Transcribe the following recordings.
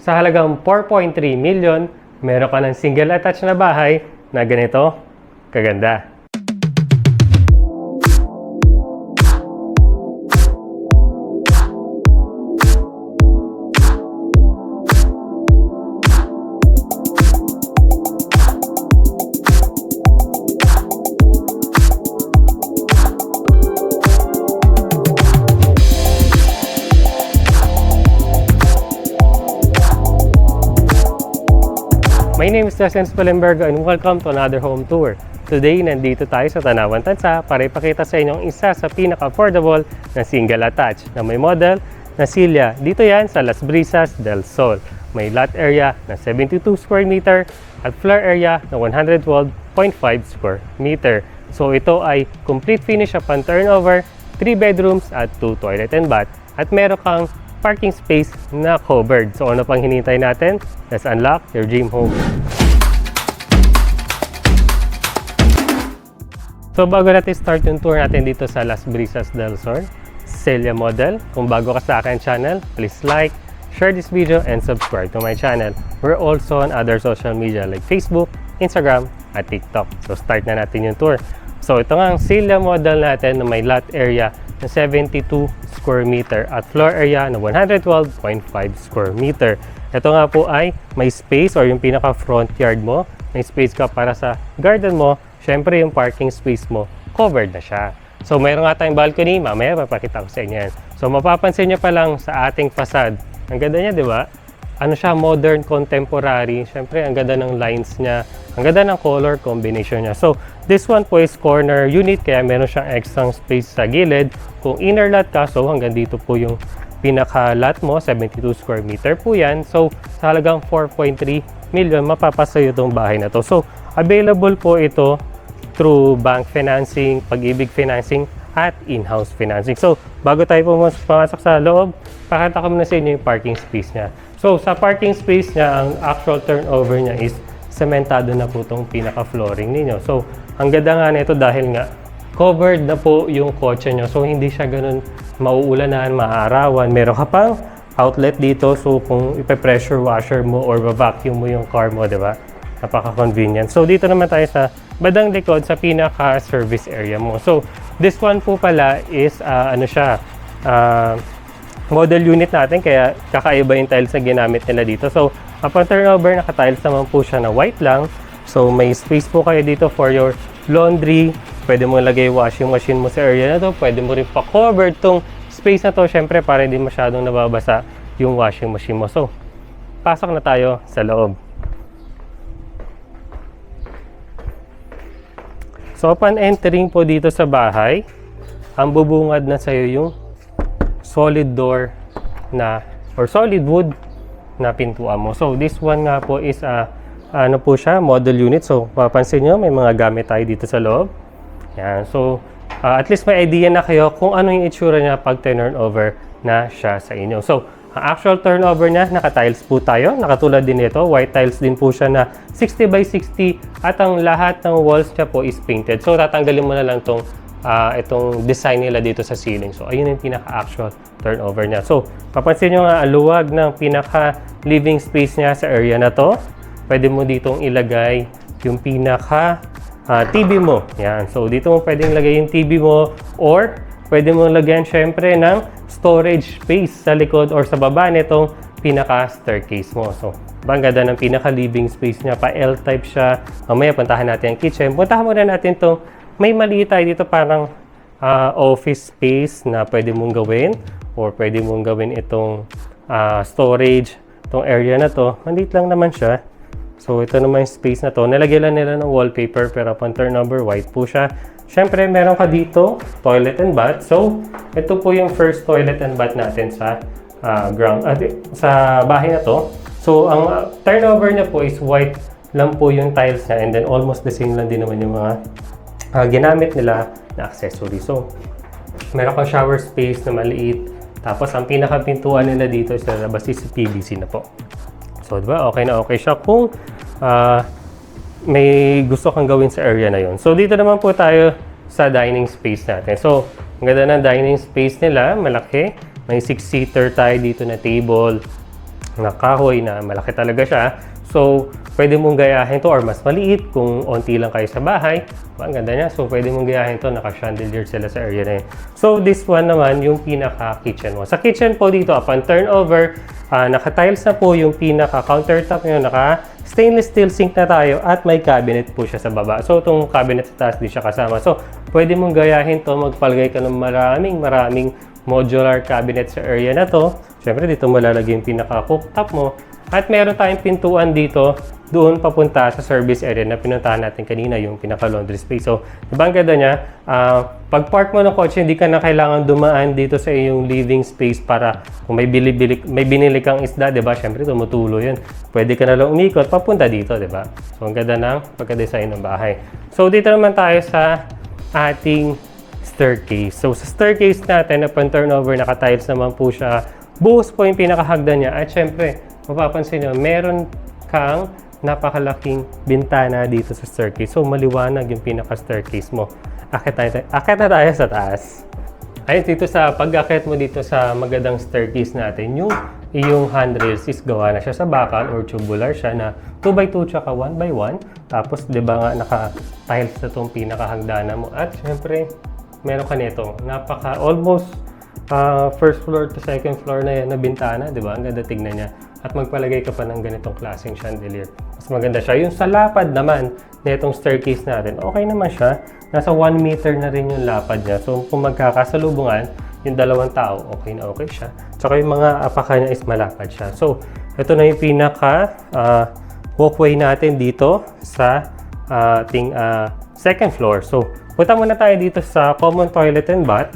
Sa halagang 4.3 million, meron ka ng single attached na bahay na ganito kaganda. My name is Justin Spalenbergo and welcome to another home tour. Today, nandito tayo sa Tanawan Tansa para ipakita sa inyo ang isa sa pinaka-affordable na single attached na may model na Silya. Dito yan sa Las Brisas del Sol. May lot area na 72 square meter at floor area na 112.5 square meter. So ito ay complete finish upon turnover, 3 bedrooms at 2 toilet and bath. At meron kang parking space na covered. So ano pang hinintay natin? Let's unlock your dream home. So bago natin start yung tour natin dito sa Las Brisas del Sol, Silya model. Kung bago ka sa akin channel, please like, share this video, and subscribe to my channel. We're also on other social media like Facebook, Instagram, at TikTok. So start na natin yung tour. So ito nga ang Silya model natin na may lot area na 72 square meter at floor area na 112.5 square meter. Ito nga po ay may space or yung pinaka front yard mo, may space ka para sa garden mo. Syempre yung parking space mo covered na siya. So mayroon nga tayong balcony, mamaya papakita ko sa inyo yan. So mapapansin nyo pa lang sa ating facade, ang ganda niya, di ba? Ano siya, modern, contemporary. Syempre ang ganda ng lines niya, ang ganda ng color combination niya. So this one po is corner unit, kaya meron siyang extra space sa gilid. Kung inner lot ka, so hanggang dito po yung pinaka lot mo, 72 square meter po yan. So sa halagang 4.3 million, mapapasayo itong bahay na to. So available po ito through bank financing, Pag-ibig financing, at in-house financing. So, bago tayo pumasok sa loob, pakita ko muna sa inyo yung parking space niya. So, sa parking space niya, ang actual turnover niya is sementado na po itong pinaka-flooring ninyo. So, ang ganda nga nito dahil nga covered na po yung kotse nyo. So, hindi siya ganun mauulanan, maaarawan. Meron ka pang outlet dito. So, kung ipe-pressure washer mo or vacuum mo yung car mo, di ba? Napaka-convenient. So, dito naman tayo sa badang likod sa pinaka-service area mo. So, this one po pala is, model unit natin, kaya kakaiba yung tiles na ginamit nila dito. So, upon turnover, naka-tiles naman po siya na white lang. So, may space po kayo dito for your laundry. Pwede mo lagay washing machine mo sa area na to. Pwede mo rin pa-cover tong space na to, syempre, para hindi masyadong nababasa yung washing machine mo. So, pasok na tayo sa loob. So, upon entering po dito sa bahay, ang bubungad na sa'yo yung solid door na, or solid wood na pintuan mo. So, this one nga po is, ano po siya, model unit. So, papansin nyo, may mga gamit tayo dito sa loob. Yan. So, at least may idea na kayo kung ano yung itsura niya pag turn over na siya sa inyo. So, ang actual turnover niya, naka-tiles po tayo. Nakatulad din ito, white tiles din po siya na 60 by 60 at ang lahat ng walls niya po is painted. So, tatanggalin mo na lang itong design nila dito sa ceiling. So, ayun yung pinaka-actual turnover niya. So, papansin nyo nga, aluwag ng pinaka-living space niya sa area na to. Pwede mo ditong ilagay yung pinaka-TV mo. Yan. So, dito mo pwedeng ilagay yung TV mo or pwede mo lagyan syempre ng storage space sa likod or sa baba nitong pinaka-staircase mo. So, ganda ng pinaka-living space niya. Pa-L-type siya. Mamaya, puntahan natin ang kitchen. Puntahan muna natin itong may maliit tayo dito parang office space na pwede mong gawin or pwede mong gawin itong storage. Itong area na to, maliit lang naman siya. So, ito naman yung space na to. Nalagyan lang nila ng wallpaper pero upon turnover, white po siya. Siyempre, meron ka dito, toilet and bath. So, ito po yung first toilet and bath natin sa sa bahay na to. So, ang turnover niya po is white lang po yung tiles niya and then almost the same lang din naman yung mga ginamit nila na accessory. So, meron kang shower space na maliit. Tapos, ang pinaka-pintuan nila dito sa labas is PVC na po. So, diba? Okay na okay siya kung may gusto kang gawin sa area na yon. So, dito naman po tayo sa dining space natin. So, ang ganda ng dining space nila, malaki. May 6-seater tayo dito na table. na kahoy na malaki talaga siya. So, pwede mong gayahin to or mas maliit kung onti lang kayo sa bahay. Ang ganda niya. So, pwede mong gayahin to. Naka-chandelier sila sa area na yun. So, this one naman, yung pinaka-kitchen mo. Sa kitchen po dito, upon turnover, naka-tiles na po yung pinaka-countertop nyo. Naka-stainless steel sink na tayo at may cabinet po siya sa baba. So, itong cabinet sa taas di siya kasama. So, pwede mong gayahin to. Magpalagay ka ng maraming modular cabinet sa area na to. Siyempre, dito mo lalagay yung pinaka-cooktop mo. At meron tayong pintuan dito doon papunta sa service area na pinuntahan natin kanina, yung pinaka-laundry space. So, diba ang ganda niya? Pag park mo ng kotse, hindi ka na kailangan dumaan dito sa iyong living space para kung may binili kang isda, diba? Siyempre, tumutulo yun. Pwede ka na lang umikot papunta dito, diba? So, ang ganda ng pagka-design ng bahay. So, dito naman tayo sa ating staircase. So, sa staircase natin, upon turnover, naka-tiles naman po siya. Buhos po yung pinakahagdan niya. At syempre, mapapansin nyo, meron kang napakalaking bintana dito sa staircase. So, maliwanag yung pinaka-staircase mo. Akit na tayo sa taas. Ayun, dito sa pag-akit mo dito sa magandang staircase natin, yung iyong handrails is gawa na siya sa bakal or tubular siya na 2x2 tsaka 1x1. Tapos, di ba nga, naka-tiles na itong pinakahagdana mo. At syempre, meron ka nito. Almost first floor to second floor na yan na bintana, di ba? Ang ganda tignan niya. At magpalagay ka pa ng ganitong klaseng chandelier. Mas maganda siya. Yung sa lapad naman na itong staircase natin, okay naman siya. Nasa 1 meter na rin yung lapad niya. So, kung magkakasalubungan, yung dalawang tao, okay na okay siya. Tsaka yung mga apaka niya is malapad siya. So, ito na yung pinaka walkway natin dito sa ating second floor. So, punta muna tayo dito sa common toilet and bath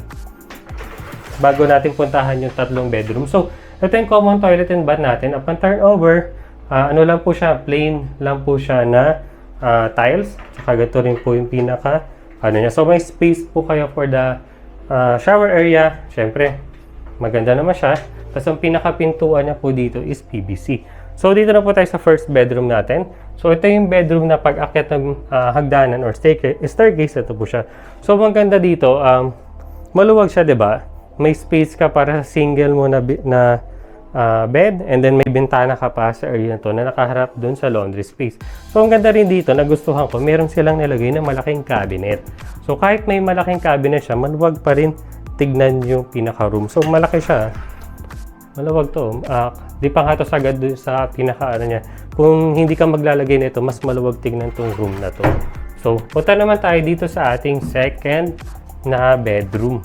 bago natin puntahan yung tatlong bedroom. So, ito yung common toilet and bath natin. Upon turnover, ano lang po siya, plain lang po siya na tiles. Saka ganito rin po yung pinaka, niya. So, may space po kayo for the shower area. Siyempre, maganda naman siya. Tapos, ang pinaka-pintuan niya po dito is PVC. So, dito na po tayo sa first bedroom natin. So, ito yung bedroom na pag-akyat ng hagdanan or staircase. Ito po siya. So, maganda dito, maluwag siya, diba? May space ka para sa single mo na bed, and then may bintana ka pa sa area na to na nakaharap dun sa laundry space. So, ang ganda rin dito, nagustuhan ko, meron silang nilagay na malaking cabinet. So, kahit may malaking cabinet siya, maluwag pa rin tignan yung pinaka-room. So, malaki siya. Maluwag to. Di pa nga to sagad dun sa pinaka-ano niya. Kung hindi ka maglalagay nito, mas maluwag tignan tong room na to. So, punta naman tayo dito sa ating second na bedroom.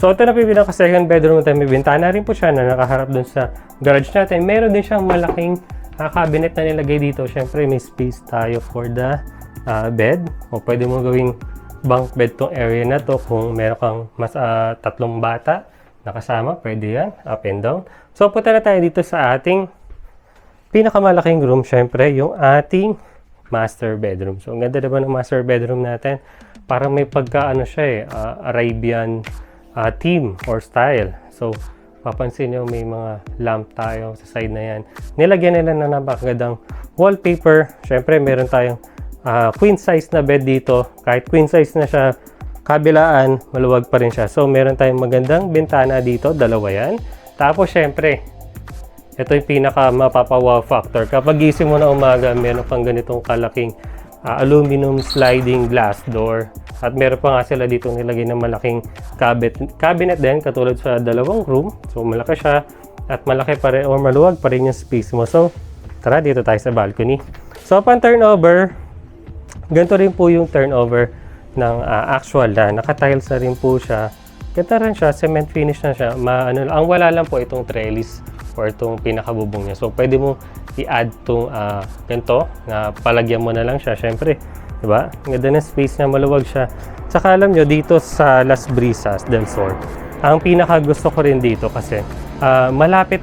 So, ito na po yung pinaka-second bedroom natin. May bintana rin po siya na nakaharap dun sa garage natin. Meron din siyang malaking cabinet na nilagay dito. Siyempre, may space tayo for the bed. O pwede mo gawing bunk bed tong area na to kung meron kang tatlong bata nakasama. Pwede yan, up and down. So, punta na tayo dito sa ating pinakamalaking room. Siyempre, yung ating master bedroom. So, ang ganda naman ng master bedroom natin. Parang may pagka-ano siya Arabian theme or style. So, papansin nyo may mga lamp tayo sa side na yan. Nilagyan nila na napakagandang wallpaper. Siyempre, meron tayong queen size na bed dito. Kahit queen size na siya, kabilaan, maluwag pa rin siya. So, meron tayong magandang bintana dito. Dalawa yan. Tapos, siyempre, ito yung pinaka mapapawaw factor. Kapag gising mo na umaga, meron kang ganitong kalaking aluminum sliding glass door. At meron pa nga sila dito nilagay na malaking cabinet din, katulad sa dalawang room. So, malaki siya at malaki pa rin or maluwag pa rin yung space mo. So, tara, dito tayo sa balcony. So, upon turnover, ganito rin po yung turnover ng actual na. Naka-tiles na rin po siya. Ganda rin siya, cement finish na siya. Ang wala lang po itong trellis or itong pinakabubong niya. So, pwede mo i-add itong ganito na palagyan mo na lang siya. Siyempre, diba? Ang ganda ng space na maluwag siya. Tsaka alam nyo, dito sa Las Brisas del Sur, ang pinaka gusto ko rin dito kasi malapit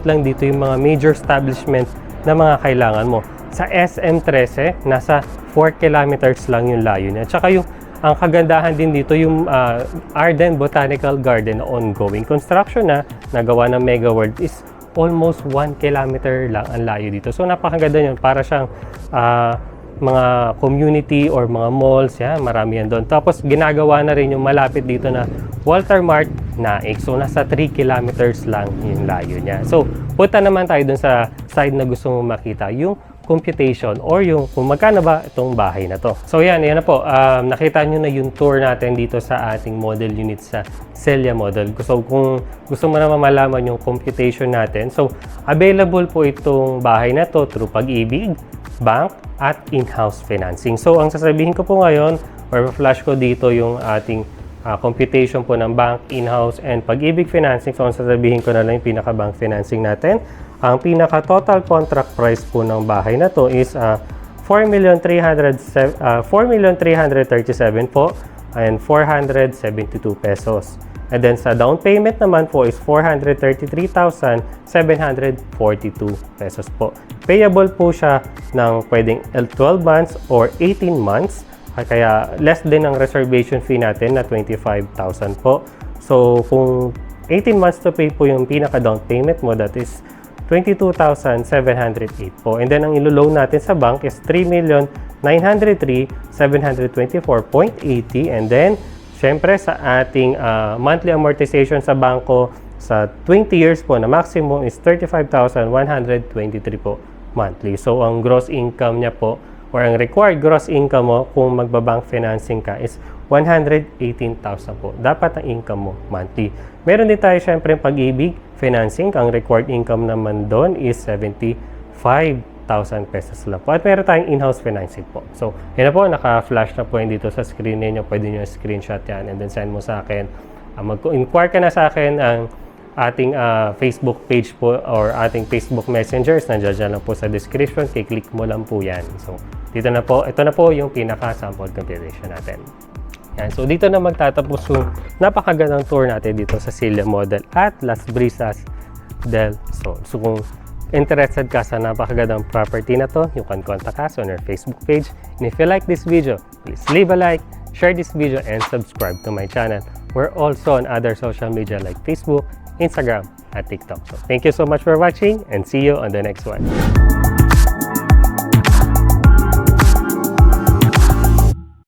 lang dito yung mga major establishment na mga kailangan mo. Sa SM13, nasa 4 kilometers lang yung layo niya. Tsaka ang kagandahan din dito, yung Arden Botanical Garden na ongoing construction na nagawa ng Mega World is almost 1 kilometer lang ang layo dito. So, napakaganda yun. Para siyang mga community or mga malls, yan, marami yan doon. Tapos ginagawa na rin yung malapit dito na Walter Mart Naik. So nasa 3 kilometers lang yung layo niya. So punta naman tayo doon sa side na gusto mong makita, yung computation or yung kung magkano ba itong bahay na to. So yan na po. Nakita nyo na yung tour natin dito sa ating model unit sa Celia Model. So kung gusto mo naman malaman yung computation natin, so available po itong bahay na to through Pag-ibig, bank, at in-house financing. So ang sasabihin ko po ngayon, or flash ko dito yung ating computation po ng bank, in-house, and Pag-ibig financing. So ang sasabihin ko na lang yung pinaka-bank financing natin. Ang pinaka-total contract price po ng bahay na to is 4,337 po and 472 pesos. And then sa down payment naman po is 433,742 pesos po. Payable po siya ng pwedeng 12 months or 18 months. Kaya less din ang reservation fee natin na 25,000 po. So kung 18 months to pay po yung pinaka-down payment mo, that is 22,708 po. And then ang ilo-loan natin sa bank is 3,903,724.80. And then syempre sa ating monthly amortization sa bangko sa 20 years po na maximum is 35,123 po monthly. So ang gross income niya po or ang required gross income mo kung magbabank financing ka is 118,000 po. Dapat ang income mo monthly. Meron din tayo syempre Pag-ibig financing. Ang required income naman doon is 75,000 pesos lang po. At meron tayong in-house financing po. So, yun na po, naka-flash na po yun dito sa screen ninyo. Pwede nyo screenshot yan and then send mo sa akin. Mag-inquire ka na sa akin ang ating Facebook page po or ating Facebook messengers. Nandiyan lang po sa description. Kiklik mo lang po yan. So, dito na po. Ito na po yung pinaka-sample computation natin. Yan. So, dito na magtatapos yung napakagandang tour natin dito sa Celia Model at Las Brisas del Sol. So, kung interested ka sa napakagandang property na to, you can contact us on our Facebook page. And if you like this video, please leave a like, share this video, and subscribe to my channel. We're also on other social media like Facebook, Instagram, at TikTok. So, thank you so much for watching and see you on the next one.